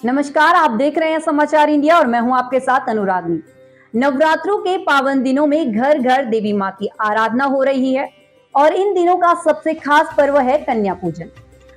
नमस्कार, आप देख रहे हैं समाचार इंडिया और मैं हूं आपके साथ अनुरागनी। नवरात्रों के पावन दिनों में घर घर देवी मां की आराधना हो रही है और इन दिनों का सबसे खास पर्व है कन्या पूजन।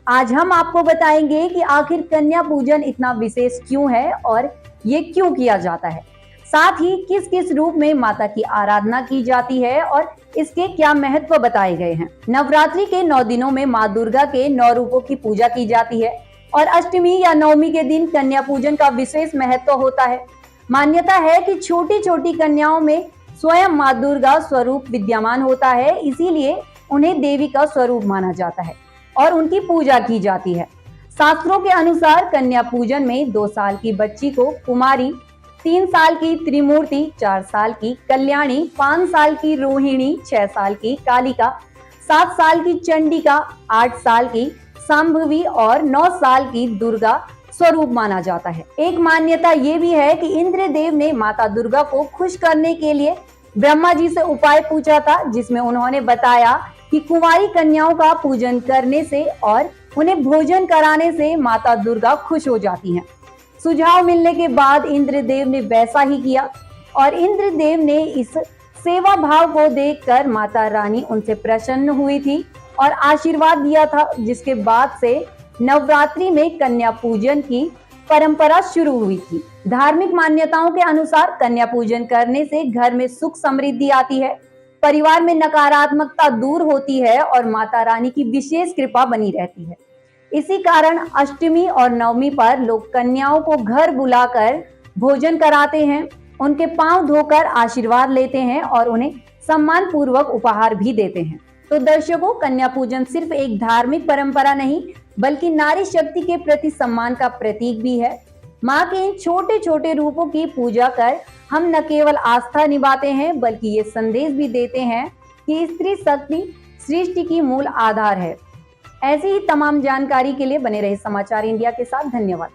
आज हम आपको बताएंगे कि आखिर कन्या पूजन इतना विशेष क्यों है और ये क्यों किया जाता है, साथ ही किस किस रूप में माता की आराधना की जाती है और इसके क्या महत्व बताए गए हैं। नवरात्रि के 9 दिनों में माँ दुर्गा के 9 रूपों की पूजा की जाती है और अष्टमी या नवमी के दिन कन्या पूजन का विशेष महत्व होता है। मान्यता है कि छोटी छोटी कन्याओं में स्वयं माँ दुर्गा स्वरूप विद्यमान होता है, इसीलिए उन्हें देवी का स्वरूप माना जाता है और उनकी पूजा की जाती है। शास्त्रों के अनुसार कन्या पूजन में 2 साल की बच्ची को कुमारी, 3 साल की त्रिमूर्ति, 4 साल की कल्याणी, 5 साल की रोहिणी, 6 साल की कालिका, 7 साल की चंडिका, 8 साल की संभवी और 9 साल की दुर्गा स्वरूप माना जाता है। एक मान्यता ये भी है कि इंद्रदेव ने माता दुर्गा को खुश करने के लिए ब्रह्मा जी से उपाय पूछा था, जिसमें उन्होंने बताया कि कुंवारी कन्याओं का पूजन करने से और उन्हें भोजन कराने से माता दुर्गा खुश हो जाती हैं। सुझाव मिलने के बाद इंद्रदेव ने वैसा ही किया और इंद्रदेव ने इस सेवा भाव को देखकर माता रानी उनसे प्रसन्न हुई थी और आशीर्वाद दिया था, जिसके बाद से नवरात्रि में कन्या पूजन की परंपरा शुरू हुई थी। धार्मिक मान्यताओं के अनुसार कन्या पूजन करने से घर में सुख समृद्धि आती है, परिवार में नकारात्मकता दूर होती है और माता रानी की विशेष कृपा बनी रहती है। इसी कारण अष्टमी और नवमी पर लोग कन्याओं को घर बुलाकर भोजन कराते हैं, उनके पांव धोकर आशीर्वाद लेते हैं और उन्हें सम्मान पूर्वक उपहार भी देते हैं। तो दर्शकों, कन्या पूजन सिर्फ एक धार्मिक परंपरा नहीं बल्कि नारी शक्ति के प्रति सम्मान का प्रतीक भी है। माँ के इन छोटे छोटे रूपों की पूजा कर हम न केवल आस्था निभाते हैं बल्कि ये संदेश भी देते हैं कि स्त्री शक्ति सृष्टि की मूल आधार है। ऐसी ही तमाम जानकारी के लिए बने रहे समाचार इंडिया के साथ। धन्यवाद।